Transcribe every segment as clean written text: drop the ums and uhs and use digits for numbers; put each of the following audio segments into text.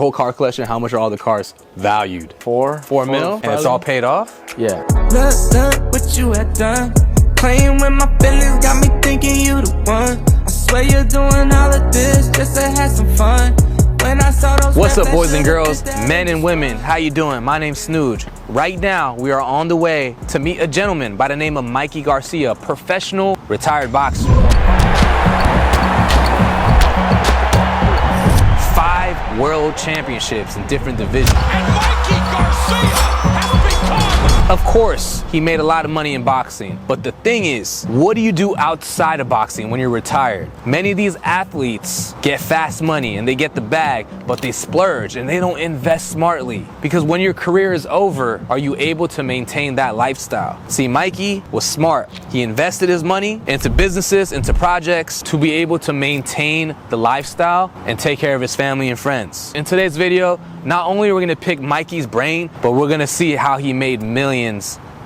Whole car collection, how much are all the cars valued? Four mil? And it's all paid off? Yeah. Look what you had done. Playing with my feelings got me thinking you the one. I swear you're doing all of this just to have some fun. When I saw those. What's up, boys and girls, men and women? How you doing? My name's SnewJ. Right now, we are on the way to meet a gentleman by the name of Mikey Garcia, professional retired boxer. 5 world championships in different divisions. And Mikey Garcia has become. Of course, he made a lot of money in boxing, but the thing is, what do you do outside of boxing when you're retired? Many of these athletes get fast money and they get the bag, but they splurge and they don't invest smartly. Because when your career is over, are you able to maintain that lifestyle? See, Mikey was smart. He invested his money into businesses, into projects to be able to maintain the lifestyle and take care of his family and friends. In today's video, not only are we gonna pick Mikey's brain, but we're gonna see how he made millions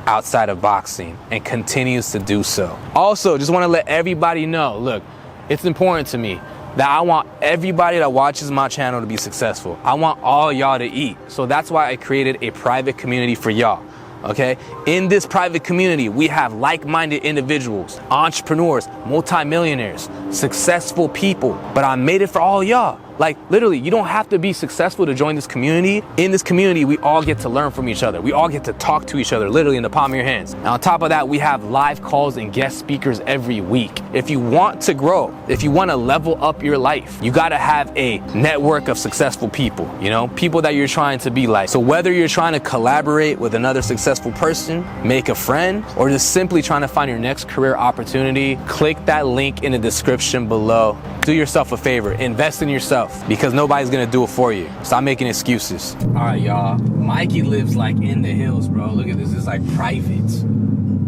outside of boxing and continues to do so. Also, just wanna let everybody know, look, it's important to me that I want everybody that watches my channel to be successful. I want all y'all to eat. So that's why I created a private community for y'all. Okay, in this private community, we have like-minded individuals, entrepreneurs, multimillionaires, successful people, but I made it for all y'all. Like, literally, you don't have to be successful to join this community. In this community, we all get to learn from each other. We all get to talk to each other, literally in the palm of your hands. And on top of that, we have live calls and guest speakers every week. If you want to grow, if you want to level up your life, you got to have a network of successful people, you know, people that you're trying to be like. So whether you're trying to collaborate with another successful person, make a friend, or just simply trying to find your next career opportunity, click that link in the description below. Do yourself a favor, invest in yourself, because nobody's gonna do it for you. Stop making excuses. All right, y'all. Mikey lives like in the hills, bro. Look at this. This is like private.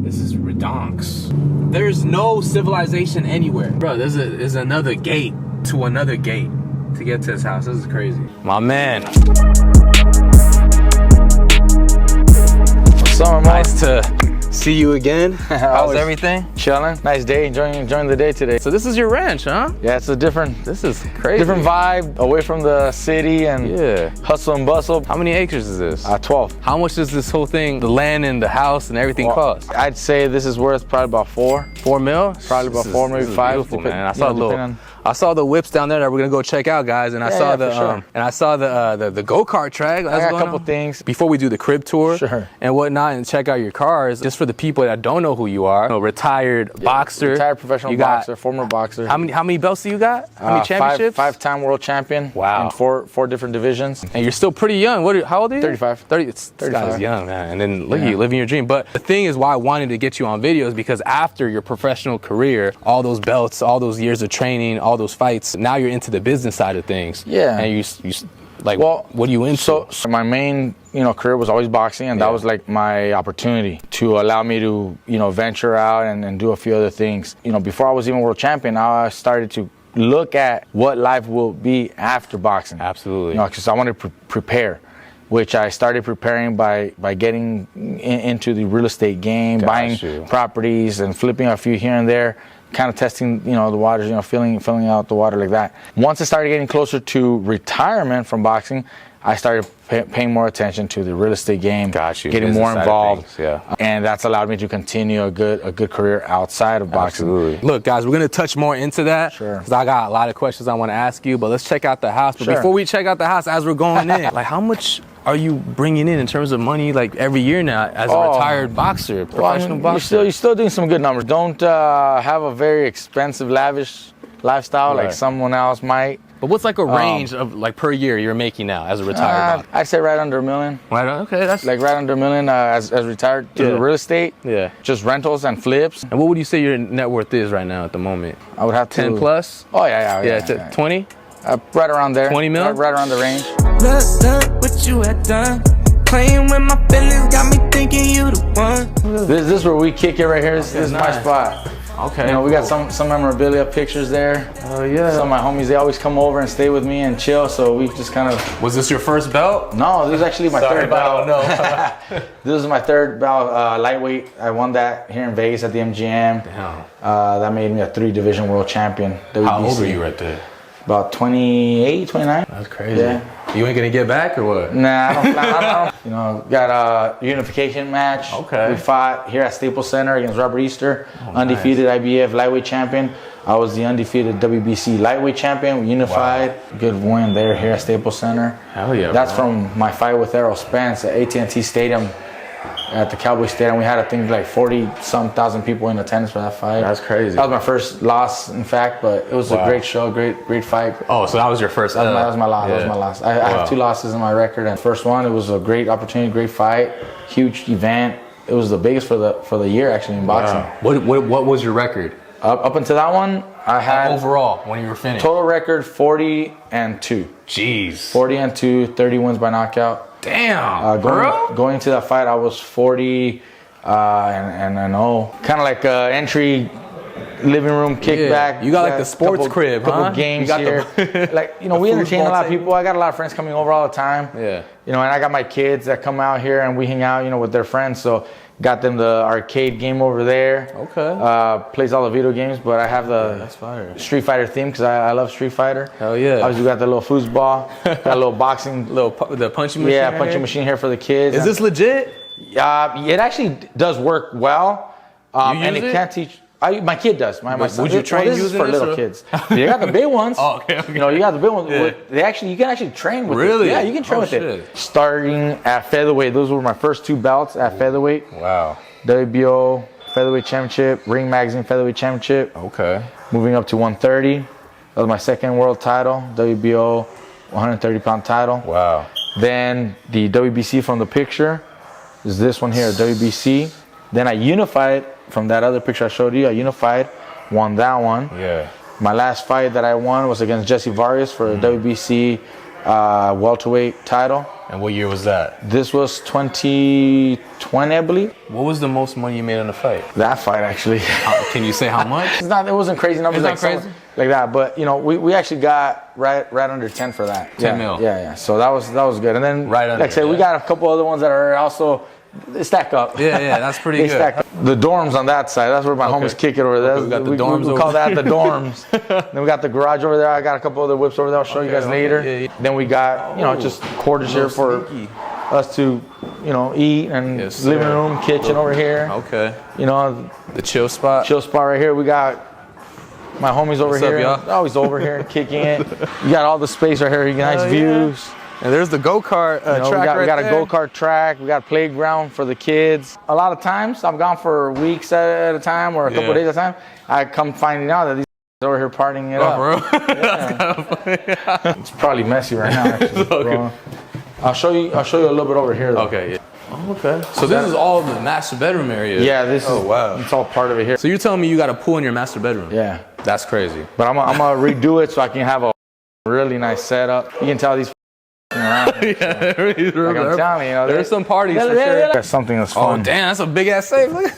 This is redonks. There's no civilization anywhere, bro. There's another gate to another gate to get to his house. This is crazy. My man. What's up, man? Nice to see you again. How's everything? Chilling. Nice day. Enjoying the day today. So this is your ranch, huh? Yeah, it's a different. This is crazy. Different vibe, away from the city and Yeah. hustle and bustle. How many acres is this? 12. How much does this whole thing, the land and the house and everything cost? I'd say this is worth probably about 4. 4 mil? Probably about 4, maybe 5. Beautiful, man. I saw the whips down there that we're gonna go check out, guys, and I saw the go-kart track. I got a couple things. Before we do the crib tour Sure. and whatnot and check out your cars, just for the people that don't know who you are, retired boxer, Retired professional boxer, former boxer. How many belts do you got? How many championships? Five-time world champion. Wow. In four different divisions. And you're still pretty young. How old are you? 35. 30. This 35. guy's young, man. And then look at you living your dream. But the thing is why I wanted to get you on videos, because after your professional career, all those belts, all those years of training, all those fights, now you're into the business side of things. Yeah. And you like, well, what are you into? So my main, career was always boxing, and that was like my opportunity to allow me to, venture out and do a few other things. Before I was even world champion, I started to look at what life will be after boxing. Absolutely. Because I wanted to prepare, which I started preparing by getting into the real estate game, buying properties and flipping a few here and there, kind of testing, the waters, filling out the water like that. Once I started getting closer to retirement from boxing, I started paying more attention to the real estate game, getting more involved, and that's allowed me to continue a good career outside of boxing. Absolutely. Look, guys, we're gonna touch more into that because I got a lot of questions I want to ask you. But let's check out the house. But before we check out the house, as we're going in, like, how much are you bringing in terms of money, like every year now, as a retired boxer, professional boxer? You're still doing some good numbers. Don't have a very expensive, lavish lifestyle like someone else might. But what's like a range of like per year you're making now as a retired boxer? I'd say right under $1 million. Right, okay, that's like right under $1 million as retired through the real estate. Yeah. Just rentals and flips. And what would you say your net worth is right now at the moment? I would have to 10 plus? Oh yeah. 20? Right around there. 20 mil? Right around the range. Look what you had done. Playing with my feelings got me thinking you the one. This is where we kick it right here. This is my spot. Okay. We got some memorabilia pictures there. Oh yeah. Some of my homies, they always come over and stay with me and chill. So we just kind of. Was this your first belt? No, this is actually my third belt. No. This is my third belt, lightweight. I won that here in Vegas at the MGM. Damn. That made me a 3-division world champion. WBC. How old were you right there? About 28, 29. That's crazy. Yeah. You ain't gonna get back or what? Nah, I don't. You know, got a unification match. Okay. We fought here at Staples Center against Robert Easter, undefeated IBF lightweight champion. I was the undefeated WBC lightweight champion. We unified. Wow. Good win there here at Staples Center. Hell yeah. That's from my fight with Errol Spence at AT&T Stadium. At the Cowboy Stadium, we had, I think, like 40-some thousand people in attendance for that fight. That's crazy. That was my first loss, in fact, but it was a great show, great fight. Oh, so that was your first? That was my loss. Yeah. That was my loss. I have 2 losses in my record, and first one, it was a great opportunity, great fight, huge event. It was the biggest for the year actually in boxing. Wow. What was your record? Up until that one, I had overall when you were finished. Total record 40-2. Jeez. 40-2, 30 wins by knockout. Damn, going into that fight, I was 40 and 0. Kind of like entry living room kickback. You got like the sports crib, couple games here. Like, you know, we entertain a lot of people. I got a lot of friends coming over all the time. Yeah. You know, and I got my kids that come out here and we hang out, you know, with their friends. So got them the arcade game over there. Okay. Plays all the video games, but I have the that's fire. Street Fighter theme because I love Street Fighter. Hell yeah. Obviously, we got the little foosball, got a little boxing. The punching machine. Yeah, punching machine here for the kids. Is this legit? It actually does work well. And it can't teach. My kid does. My son. Would you train using this is for this, little or? kids. You got the big ones. Oh, okay. You know, you got the big ones. Yeah. You can actually train with it. Really? Yeah, you can train with it. Starting at featherweight. Those were my first 2 belts at featherweight. Wow. WBO featherweight championship, Ring Magazine featherweight championship. Okay. Moving up to 130. That was my second world title. WBO 130-pound title. Wow. Then the WBC from the picture is this one here, WBC. Then I unified from that other picture I showed you. I unified, won that one. Yeah. My last fight that I won was against Jesse Vargas for a WBC welterweight title. And what year was that? This was 2020, I believe. What was the most money you made on the fight? That fight, actually. Can you say how much? It wasn't crazy numbers. It's not crazy? Like that, but you know, we actually got right under 10 for that. 10 mil. Yeah. So that was good. And then, right under, like I said, we got a couple other ones that are also. They stack up. Yeah, that's pretty good. Stack up. The dorms on that side, that's where my homies kick it over there. We got the dorms we call that the dorms. Then we got the garage over there. I got a couple other whips over there. I'll show you guys later. Yeah. Then we got, you know, just quarters here for us to, you know, eat and living room, kitchen over here. Okay. You know, the chill spot. Chill spot right here. We got my homies over here. What's up, y'all? Always over here kicking it. You got all the space right here. You got nice views. And there's the go-kart track we got a go-kart track. We got a playground for the kids. A lot of times, I'm gone for weeks at a time or a couple of days at a time. I come finding out that these over here partying it up. Bro. That's kind of it's probably messy right now, actually. Bro. I'll show you a little bit over here, though. Okay. Yeah. Oh, okay. So this is all the master bedroom area. Yeah, this is. Oh, wow. It's all part of it here. So you're telling me you got a pool in your master bedroom? Yeah. That's crazy. But I'm gonna redo it so I can have a really nice setup. You can tell these. Around here, so. Like I'm telling you, there's some parties for sure. There's something that's fun. Oh damn, that's a big ass safe. Look.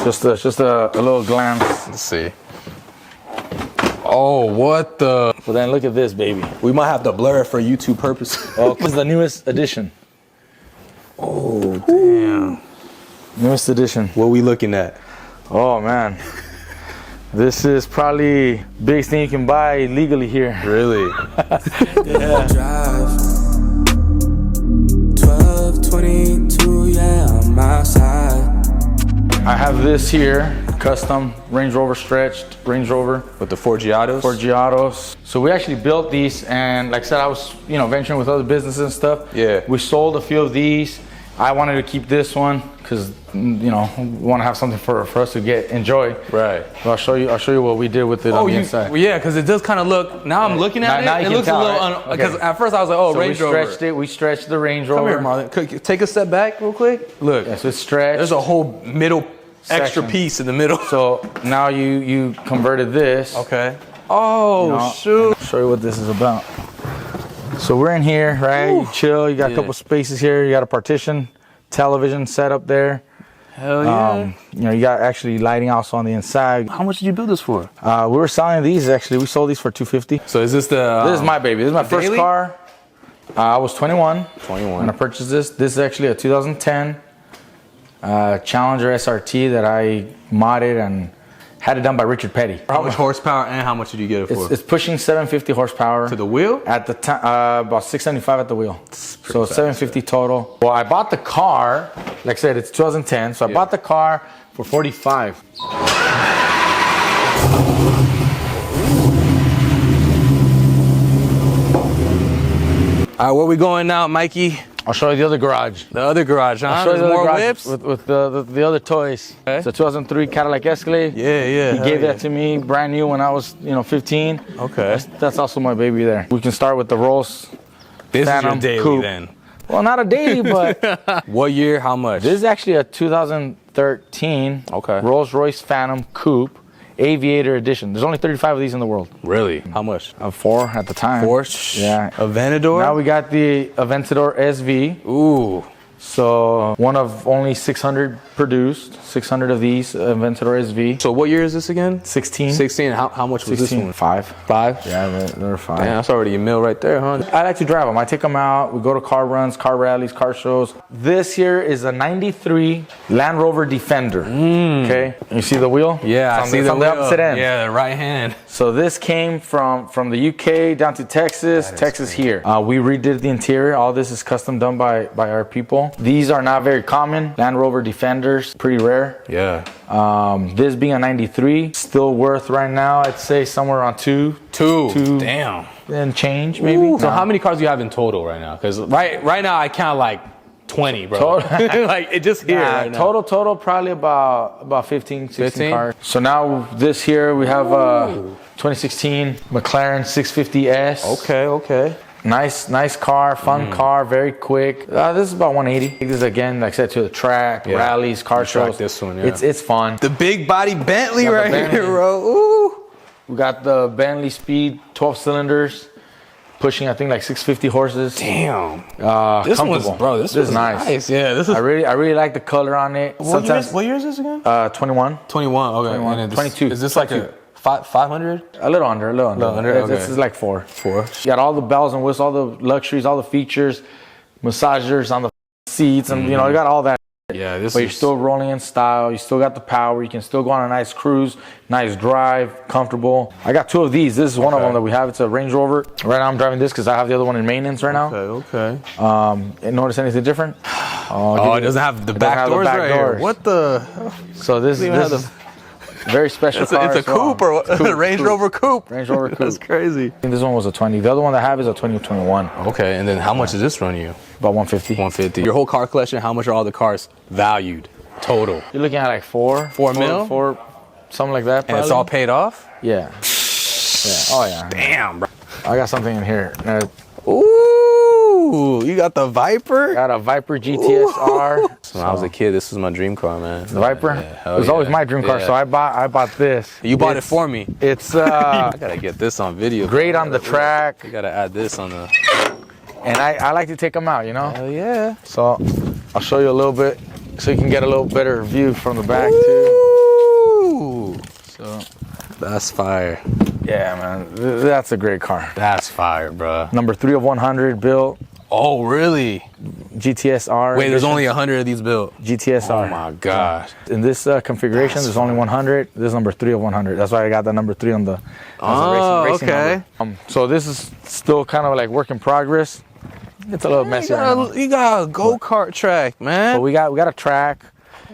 Just a little glance. Let's see. Oh, what the? Well, then look at this, baby. We might have to blur it for YouTube purposes. Oh, this is the newest edition. Oh damn. Newest edition. What are we looking at? Oh man. This is probably biggest thing you can buy legally here. Really? Yeah. Drive 1222, yeah, I'm outside. I have this here, custom Range Rover stretched Range Rover with the Forgiatos. Forgiatos. So we actually built these, and like I said, I was venturing with other businesses and stuff. Yeah. We sold a few of these. I wanted to keep this one because we want to have something for us to enjoy. Right. So I'll show you what we did with it on the inside. Well, yeah, because it does kind of look. Now I'm looking at now it. you It can looks tell, a little. Because right? at first I was like, oh, So Range Rover. We stretched it. We stretched the Range Rover. Come here, Marlon. Take a step back real quick. Look. Yeah, so it's stretched. There's a whole middle extra piece in the middle. So now you converted this. Okay. Oh shoot. I'll show you what this is about. So we're in here, right? You chill. You got a couple spaces here. You got a partition. Television set up there. Hell yeah. You got actually lighting also on the inside. How much did you build this for? We were selling these actually. We sold these for $250. So is this the? This is my baby. This is my first car. I was 21. 21. When I purchased this. This is actually a 2010 Challenger SRT that I modded and Had it done by Richard Petty. How much horsepower and how much did you get it for? It's pushing 750 horsepower. To the wheel? At the time, about 675 at the wheel. So 750 total. Well, I bought the car, like I said, it's 2010. So I bought the car for 45. All right, where we going now, Mikey? I'll show you the other garage. The other garage, huh? I'll show you There's the more other garage whips? with the other toys. Okay. It's a 2003 Cadillac Escalade. Yeah. He gave that to me brand new when I was, 15. Okay. That's also my baby there. We can start with the Rolls. This Phantom is your daily coupe. then. Well, not a daily, but What year, how much? this is actually a 2013 Okay. Rolls-Royce Phantom Coupe Aviator Edition. There's only 35 of these in the world. Really? How much? 4 at the time. 4? Yeah. Aventador? Now we got the Aventador SV. Ooh. So one of only 600 produced. 600 of these Aventador SV. So what year is this again? 16. 16. How much was 16. this one? 5. 5? Yeah, they're 5. Damn, that's already a meal right there, huh? I like to drive them. I take them out. We go to car runs, car rallies, car shows. This here is a 93 Land Rover Defender. Okay. You see the wheel? Yeah, I see it's the on the wheel. opposite end. Yeah, the right hand. So this came from the UK down to Texas, Texas here. We redid the interior. All this is custom done by our people. These are not very common. Land Rover Defenders, pretty rare. Yeah. This being a 93, still worth right now, I'd say somewhere around 2. Damn. And change maybe. Ooh. So how many cars do you have in total right now? Because right now I count like 20, bro. Like it just here right now. Total probably about 15, 16 15? cars. So now this here we have a 2016 McLaren 650S. Okay. Nice car, fun car, very quick. This is about 180. This is again, like I said, to the track, rallies, car shows. This one, yeah. It's fun. The big body Bentley right Bentley. here, bro. Ooh. We got the Bentley Speed 12 cylinders, pushing I think like 650 horses. Damn. This This is nice. Yeah, this is. I really like the color on it. What year is this again? 21. 21. Okay. 21, And 22. Is this like a 500? A little under. Okay. This is like 4. 4. You got all the bells and whistles, all the luxuries, all the features, massagers on the seats, and you got all that. Yeah, But you're still rolling in style. You still got the power. You can still go on a nice cruise, nice drive, comfortable. I got 2 of these. This is one of them that we have. It's a Range Rover. Right now I'm driving this because I have the other one in maintenance right now. Okay. And notice anything different? Oh, it doesn't have the back doors right here. What the? So this is very special car. It's a coupe or what? Range Rover coupe. Range Rover coupe. That's crazy. I think this one was a 20. The other one that I have is a 2021. Okay, and then how much does this run you? About 150. 150. Your whole car collection, how much are all the cars valued total? You're looking at like 4 mil? 4, something like that. And it's all paid off? Yeah. Oh yeah. Damn, bro. I got something in here. Ooh, you got the Viper? Got a Viper GTS R. When I was a kid, this was my dream car, man. The Viper? Yeah, it was always my dream car, so I bought this. You bought it for me. It's I gotta get this on video. great on the track. You gotta add this on the. And I like to take them out, Hell yeah. So I'll show you a little bit so you can get a little better view from the back too. Ooh. So That's fire. yeah, man, that's a great car. That's fire, bro. Number 3 of 100 built. Oh, really? GTS R. Wait, there's only 100 of these built. GTS R. Oh my gosh. In this configuration, there's only 100. This is number 3 of 100. That's why I got the number 3 on the racing okay. number. So this is still kind of like work in progress. It's a little messy right now. You got a go-kart track, man. But we got a track.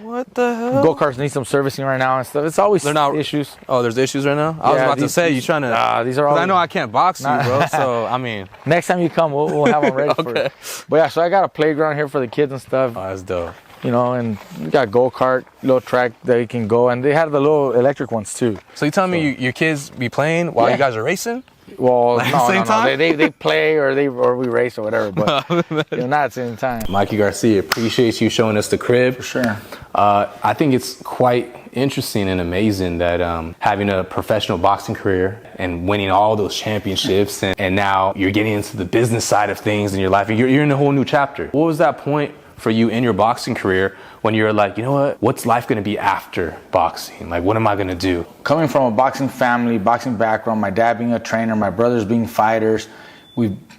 What the hell? Go-karts need some servicing right now and stuff. It's always issues. Oh, there's issues right now? I was about to say, you trying to... these are all... I know I can't box you, bro, so, I mean... Next time you come, we'll have them ready for it. But yeah, so I got a playground here for the kids and stuff. Oh, that's dope. And we got go-kart, little track that you can go. And they have the little electric ones, too. So you telling me your kids be playing while you guys are racing? Well, Like at the same time? They play or we race or whatever, but not at the same time. Mikey Garcia, appreciate you showing us the crib. For sure. I think it's quite interesting and amazing that having a professional boxing career and winning all those championships and now you're getting into the business side of things in your life. You're in a whole new chapter. What was that point for you in your boxing career when you're like, you know what, what's life going to be after boxing? Like, what am I going to do? Coming from a boxing family, boxing background, my dad being a trainer, my brothers being fighters,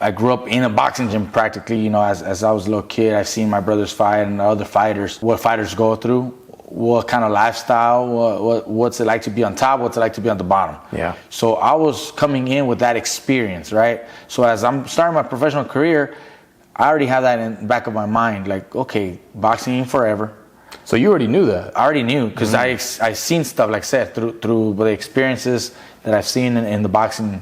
I grew up in a boxing gym practically, as I was a little kid. I've seen my brothers fight and other fighters, what fighters go through. what kind of lifestyle, what's it like to be on top, what's it like to be on the bottom. Yeah. So I was coming in with that experience, right? So as I'm starting my professional career, I already have that in the back of my mind, like, okay, boxing ain't forever. So you already knew that? I already knew, because I seen stuff, like I said, through the experiences that I've seen in the boxing,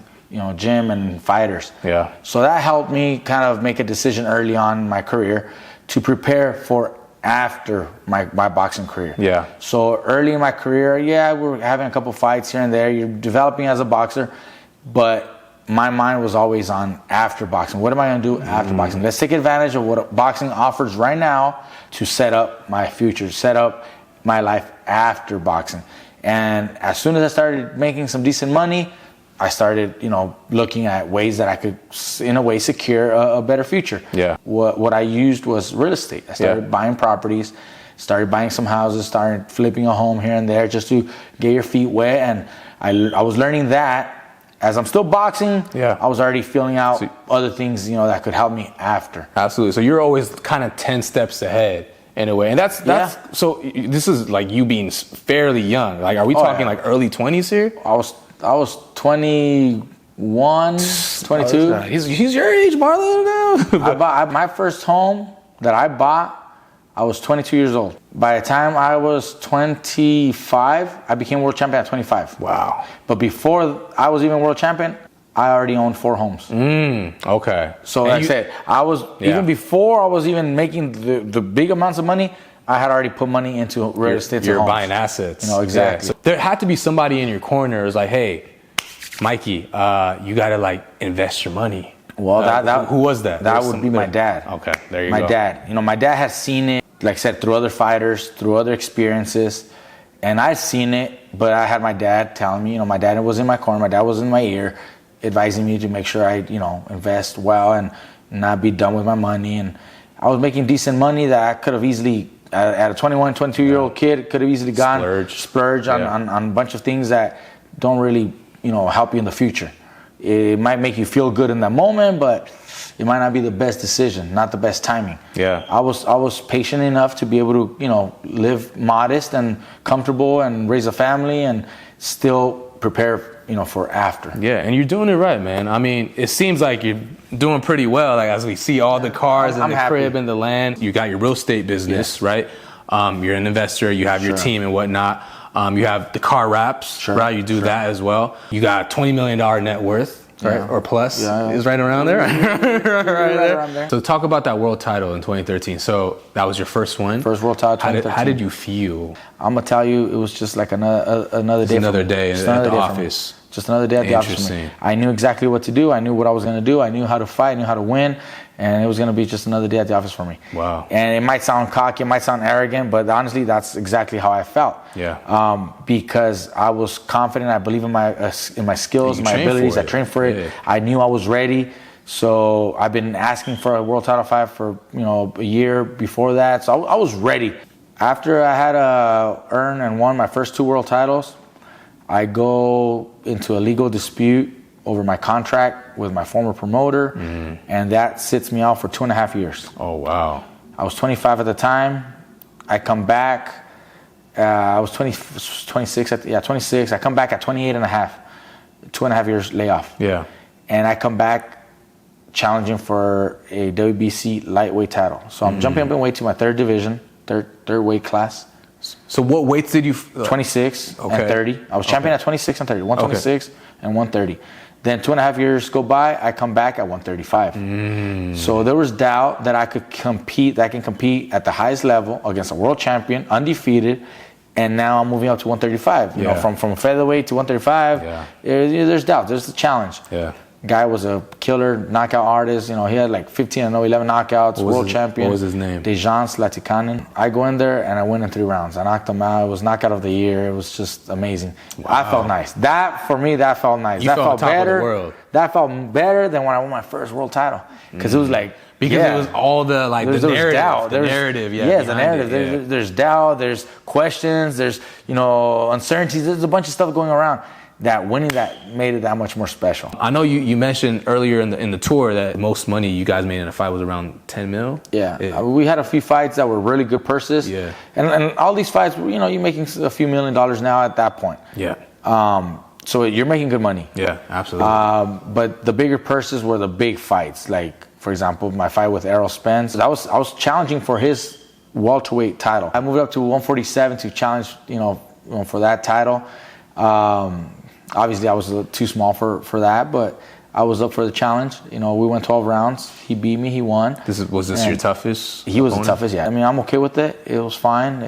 gym and fighters. Yeah. So that helped me kind of make a decision early on in my career to prepare for after my boxing career. Yeah. So early in my career, we're having a couple fights here and there. You're developing as a boxer, but my mind was always on after boxing. What am I going to do after boxing? Let's take advantage of what boxing offers right now to set up my future, set up my life after boxing. And as soon as I started making some decent money, I started, looking at ways that I could, in a way, secure a better future. Yeah. What I used was real estate. I started buying properties, started buying some houses, started flipping a home here and there just to get your feet wet. And I was learning that. As I'm still boxing, I was already feeling out other things, that could help me after. Absolutely. So you're always kind of 10 steps ahead in a way. And that's so this is like you being fairly young. Like, are we talking like early 20s here? I was 21, 22. He's your age, Marlon, now. I my first home that I bought, I was 22 years old. By the time I was 25, I became world champion at 25. Wow. But before I was even world champion, I already owned 4 homes. Okay. So like I said, I was, even before I was even making the big amounts of money, I had already put money into real estate. You're buying assets. Exactly. Yeah. So there had to be somebody in your corner who's like, hey, Mikey, you got to like invest your money. Well, who was that? That would be my dad. Okay, there you go. My dad. My dad has seen it, like I said, through other fighters, through other experiences. And I've seen it, but I had my dad telling me, my dad was in my corner, my dad was in my ear, advising me to make sure I, invest well and not be done with my money. And I was making decent money that I could have easily, at a 21, 22-year-old kid, could have easily gone splurge on a bunch of things that don't really, help you in the future. It might make you feel good in that moment, but it might not be the best decision, not the best timing. Yeah. I was patient enough to be able to, live modest and comfortable and raise a family and still prepare, for after. Yeah, and you're doing it right, man. I mean, it seems like you're doing pretty well. Like, as we see all the cars and the crib and the land, you got your real estate business, right? You're an investor, you have your team and whatnot. You have the car wraps, right? You do that as well. You got a $20 million net worth, right? Or plus, is right around there. right around there. So talk about that world title in 2013. So that was your first one. First world title, 2013. How did you feel? I'm gonna tell you, it was just like another day. Another day at the office. Just another day at the office for me. I knew exactly what to do. I knew what I was gonna do. I knew how to fight. I knew how to win. And it was gonna be just another day at the office for me. Wow. And it might sound cocky, it might sound arrogant, but honestly, that's exactly how I felt. Yeah. Because I was confident. I believe in my skills, my abilities. I trained for it. Yeah. I knew I was ready. So I've been asking for a world title fight for a year before that. So I was ready. After I had earned and won my first 2 world titles, I go into a legal dispute over my contract with my former promoter, and that sits me out for 2.5 years. Oh, wow. I was 25 at the time. I come back. I was 26. 26. I come back at 28 and a half. 2.5 years layoff. Yeah. And I come back challenging for a WBC lightweight title. So I'm jumping up in weight to my third division, third weight class. So what weights did you? 26 and 30. I was champion at 26 and 30. 126 and 130. Then 2.5 years go by, I come back at 135. So there was doubt that I could compete, that I can compete at the highest level against a world champion, undefeated, and now I'm moving up to 135. You know, from featherweight to 135, there's doubt, there's a challenge. Yeah. Guy was a killer knockout artist. He had like 15-0, 11 knockouts, world champion. What was his name? Dejan Slatikanen. I go in there and I win in 3 rounds. I knocked him out. It was knockout of the year. It was just amazing. Wow. I felt nice. That, for me, that felt nice. That felt better. Of the world. That felt better than when I won my first world title. Because it was like, because it was all the the narrative. Doubt. The narrative, the narrative. There's doubt. There's questions. There's uncertainties. There's a bunch of stuff going around. that winning that made it that much more special. I know you mentioned earlier in the tour that most money you guys made in a fight was around 10 mil. Yeah, we had a few fights that were really good purses. Yeah, and all these fights, you know, you're making a few $1 million now at that point. Yeah. So you're making good money. Yeah, absolutely. But the bigger purses were the big fights. Like, for example, my fight with Errol Spence. I was challenging for his welterweight title. I moved up to 147 to challenge, you know, for that title. Obviously, I was a little too small for that, but I was up for the challenge. You know, we went 12 rounds. He beat me. He won. Was this your toughest? He was the toughest. Yeah. I mean, I'm okay with it. It was fine.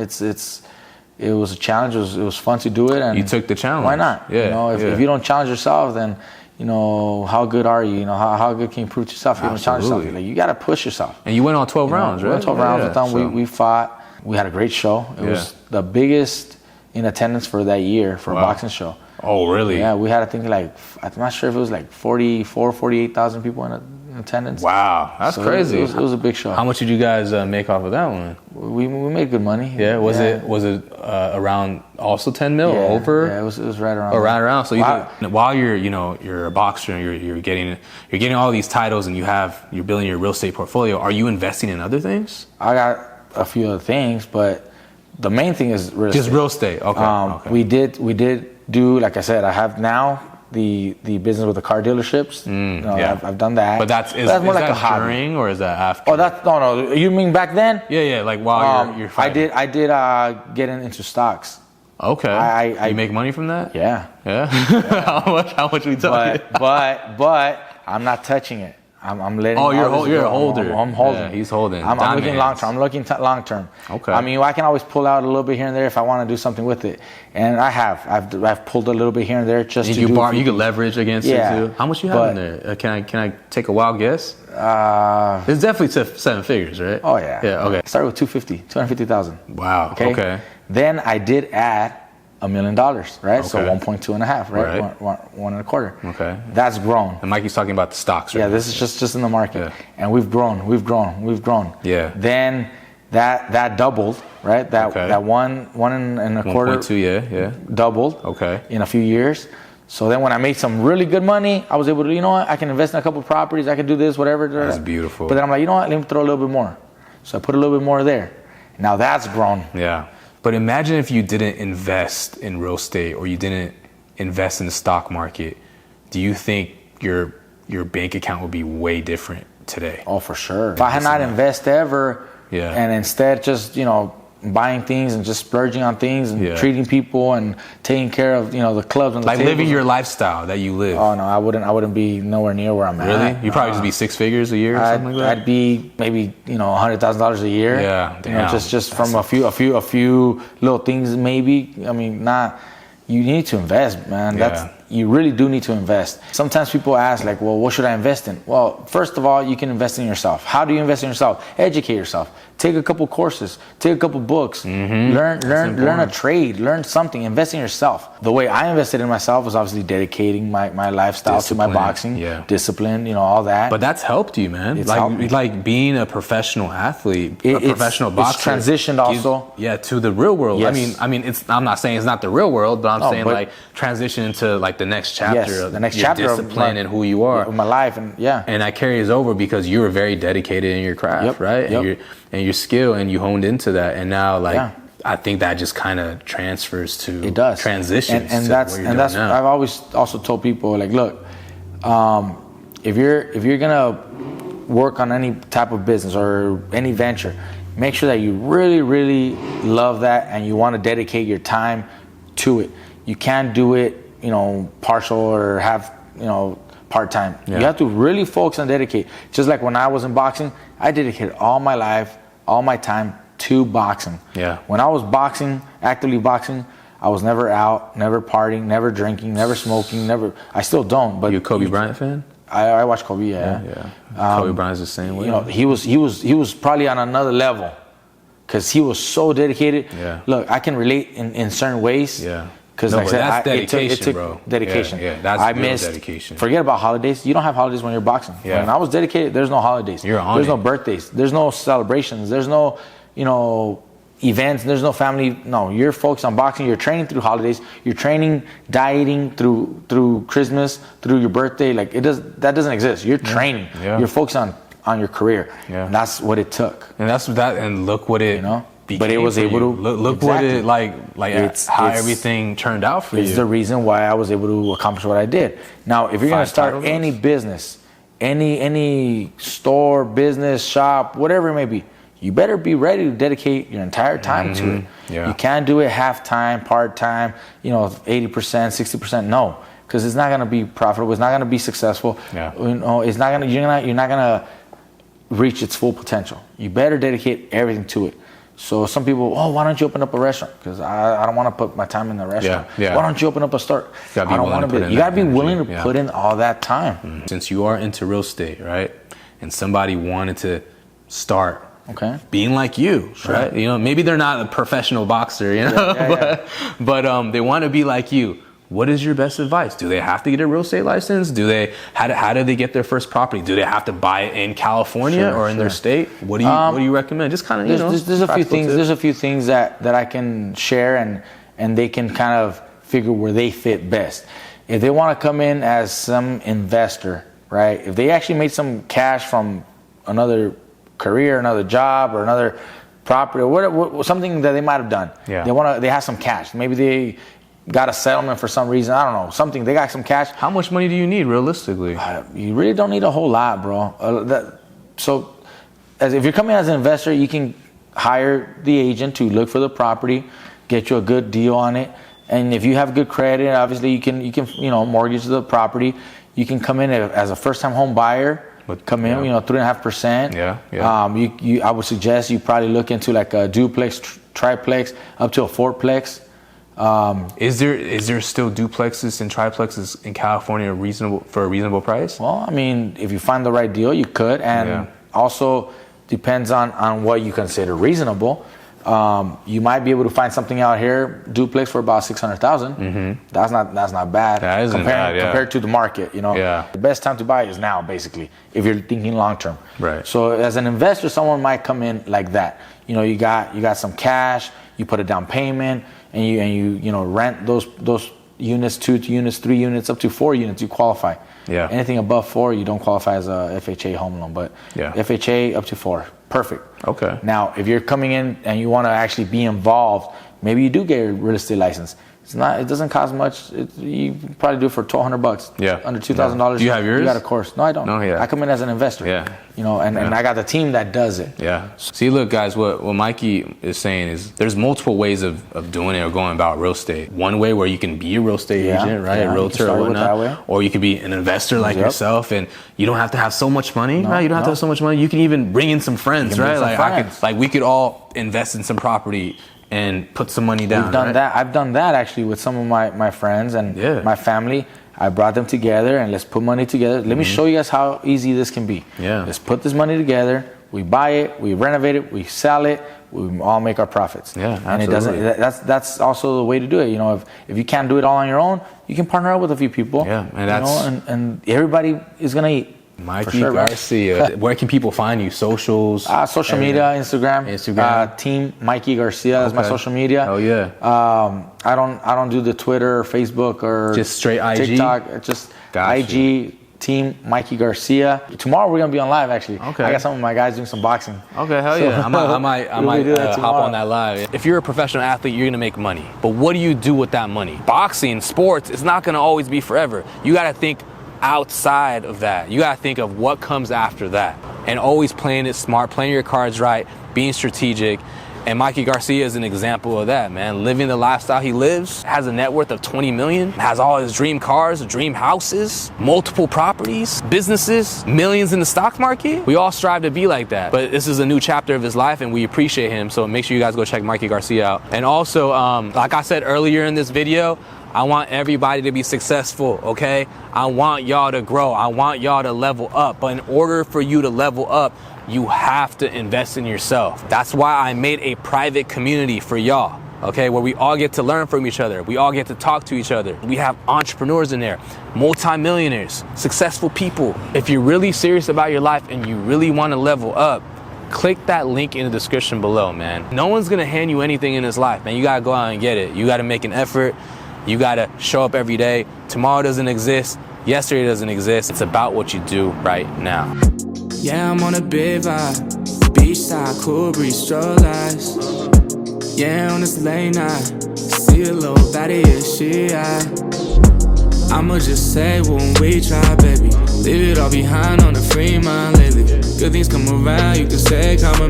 It was a challenge. It was fun to do it. And you took the challenge. Why not? Yeah. You know, if you don't challenge yourself, then you know how good are you? You know how good can you prove to yourself? If you don't challenge yourself, like, you got to push yourself. And you went on 12 rounds, right? We went 12 rounds with them. So. We fought. We had a great show. It was the biggest in attendance for that year for a boxing show. Oh, really? Yeah, we had, I think, like, I'm not sure if it was like 48,000 people in attendance. Wow, that's crazy. It was a big show. How much did you guys make off of that one? We made good money. Yeah, was it around also 10 mil or over? Yeah, it was right around. Around. So while you're a boxer and you're getting all these titles and you're building your real estate portfolio, are you investing in other things? I got a few other things, but the main thing is real estate. Just real estate. Okay. We did do, like I said, I have now the business with the car dealerships. I've done that. But that's more like a hobby. During or is that after? Oh, that's no. You mean back then? Yeah. Like while you're fighting. I did get into stocks. Okay. I you make money from that? Yeah. Yeah. How much we talking? But I'm not touching it. I'm letting. Oh, you're a holder. I'm holding. Yeah, he's holding. I'm looking long term. I'm looking long term. Okay. I mean, I can always pull out a little bit here and there if I want to do something with it, and I've pulled a little bit here and there just to do. You can leverage against it too. How much you have in there? Can I take a wild guess? It's definitely 7 figures, right? Oh yeah. Yeah. Okay. I started with 250,000. Wow. Okay. Then I did add $1 million, right? Okay. So 1.2 and a half, right? 1.25. Okay. That's grown. And Mikey's talking about the stocks, right? Yeah, this is just in the market. Yeah. And we've grown. Yeah. Then that doubled, right? That one and a quarter. 1.2, yeah. Doubled. Okay. In a few years. So then when I made some really good money, I was able to, you know what, I can invest in a couple of properties, I can do this, whatever. That's beautiful. But then I'm like, you know what, let me throw a little bit more. So I put a little bit more there. Now that's grown. Yeah. But imagine if you didn't invest in real estate or you didn't invest in the stock market. Do you think your bank account would be way different today? Oh, for sure. If I had not invested ever, and instead just, you know, buying things and just splurging on things and treating people and taking care of, you know, the clubs and the tables. Living your lifestyle that you live. Oh no, I wouldn't be nowhere near where I'm at. Really? You'd probably just be 6 figures a year or something like that? I'd be maybe, you know, $100,000 a year. Yeah, damn. You know, just from a few little things maybe. I mean, you need to invest, man. You really do need to invest. Sometimes people ask, like, well, what should I invest in? Well, first of all, you can invest in yourself. How do you invest in yourself? Educate yourself. Take a couple courses. Take a couple books. Learn a trade. Learn something. Invest in yourself. The way I invested in myself was obviously dedicating my lifestyle to my boxing. Yeah. Discipline, you know, all that. But that's helped you, man. It's helped me. Like being a professional athlete, a professional boxer. It's transitioned also. To the real world. Yes. I mean, I'm not saying it's not the real world, but I'm saying like transition into like the next chapter of the next your chapter discipline and who you are. Of my life, and that carries over because you were very dedicated in your craft, right? And your skill, and you honed into that, and now I think that just kind of transfers to transitions. And that's now. I've always also told people, like, look, if you're gonna work on any type of business or any venture, make sure that you really, really love that and you want to dedicate your time to it. You can't do it, you know, partial or have, you know, part-time. You have to really focus and dedicate. Just like when I was in boxing, I dedicated all my life, all my time to boxing. Yeah. When I was boxing, actively boxing, I was never out, never partying, never drinking, never smoking, never. I still don't. But you a Kobe Bryant fan? I watch Kobe. Kobe Bryant's the same way. You know, he was probably on another level because he was so dedicated. Yeah. Look, I can relate in certain ways. Yeah. Because that's dedication, it took bro. Dedication. Yeah, that's real dedication. Forget about holidays. You don't have holidays when you're boxing. Yeah. When I was dedicated, there's no holidays. You're on There's no birthdays. There's no celebrations. There's no, you know, events. There's no family. No, you're focused on boxing. You're training through holidays. You're training, dieting through Christmas, through your birthday. Like that doesn't exist. You're training. Yeah. You're focused on your career. Yeah. And that's what it took. And that's that. And look what it. But it was able to look exactly. What it it's everything turned out for you. It's the reason why I was able to accomplish what I did. Now, if you're going to start any business, any store, business, shop, whatever it may be, you better be ready to dedicate your entire time to it. Yeah. You can't do it half-time, part-time, 80%, 60%. No, because it's not going to be profitable. It's not going to be successful. Yeah. It's not going to. You're not going to reach its full potential. You better dedicate everything to it. So some people, why don't you open up a restaurant? Because I don't want to put my time in the restaurant. Yeah. Why don't you open up a store? I don't want to. You got to be willing to put in all that time. Since you are into real estate, right? And somebody wanted to start being like you, right? Maybe they're not a professional boxer, but they want to be like you. What is your best advice? Do they have to get a real estate license? How do they get their first property? Do they have to buy it in California or in their state? What do you recommend? Just kind of there's a few things. There's a few things that I can share and they can kind of figure where they fit best. If they want to come in as some investor, right? If they actually made some cash from another career, another job, or another property, or whatever, something that they might have done. Yeah. They have some cash. Maybe they got a settlement for some reason. I don't know. Something. They got some cash. How much money do you need realistically? You really don't need a whole lot, bro. So if you're coming as an investor, you can hire the agent to look for the property, get you a good deal on it. And if you have good credit, obviously you can mortgage the property. You can come in as a first-time home buyer. Come in, 3.5%. I would suggest you probably look into like a duplex, triplex, up to a fourplex. Is there still duplexes and triplexes in California for a reasonable price? Well, I mean, if you find the right deal, you could, and also depends on what you consider reasonable. You might be able to find something out here, duplex for about $600,000. Mm-hmm. That's not bad. That isn't bad, compared to the market. The best time to buy is now, basically, if you're thinking long term. Right. So as an investor, someone might come in like that. You got some cash, you put a down payment, and you rent those units, 2 units, 3 units, up to 4 units, you qualify. Yeah. Anything above 4, you don't qualify as a FHA home loan, but FHA up to 4, perfect. Okay. Now, if you're coming in and you want to actually be involved, maybe you do get a real estate license. It doesn't cost much. You can probably do it for $1,200. Yeah. Under $2,000. Do you have yours? You got a course. No, I don't. No, yeah. I come in as an investor. Yeah. And I got the team that does it. Yeah. See, look, guys, what Mikey is saying is there's multiple ways of doing it or going about real estate. One way where you can be a real estate agent, right? A realtor or whatnot. Or you could be an investor like yourself, and you don't have to have so much money, right? You don't have to have so much money. You can even bring in some friends, right? We could all invest in some property and put some money down. We've done that. I've done that actually with some of my friends and my family. I brought them together and let's put money together. Let me show you guys how easy this can be. Yeah. Let's put this money together. We buy it, we renovate it, we sell it, we all make our profits. Yeah, absolutely. And it doesn't. That's also the way to do it. If you can't do it all on your own, you can partner up with a few people. Yeah, and and everybody is gonna eat. Mikey Garcia. Where can people find you? Socials? Social media, Instagram. Team Mikey Garcia. That's my social media. Oh yeah. I don't do the Twitter or Facebook or just straight IG. TikTok. Just IG. Team Mikey Garcia. Tomorrow we're gonna be on live actually. Okay. I got some of my guys doing some boxing. Okay, hell yeah. I might hop on that live. If you're a professional athlete, you're gonna make money. But what do you do with that money? Boxing, sports, it's not gonna always be forever. You gotta think outside of that. You gotta think of what comes after that. And always playing it smart, playing your cards right, being strategic. And Mikey Garcia is an example of that, man. Living the lifestyle he lives, has a net worth of 20 million, has all his dream cars, dream houses, multiple properties, businesses, millions in the stock market. We all strive to be like that. But this is a new chapter of his life and we appreciate him. So make sure you guys go check Mikey Garcia out. And also, like I said earlier in this video, I want everybody to be successful, okay? I want y'all to grow. I want y'all to level up. But in order for you to level up, you have to invest in yourself. That's why I made a private community for y'all, okay? Where we all get to learn from each other. We all get to talk to each other. We have entrepreneurs in there, multimillionaires, successful people. If you're really serious about your life and you really want to level up, click that link in the description below, man. No one's gonna hand you anything in this life, man. You gotta go out and get it. You gotta make an effort. You gotta show up every day. Tomorrow doesn't exist. Yesterday doesn't exist. It's about what you do right now. Yeah, I'm on a big vibe. Beachside, cool breeze, stroll eyes. Yeah, on this late night. See a little baddie, yeah, she I'ma just say when we try, baby. Leave it all behind on the free mind lately. Good things come around, you can say come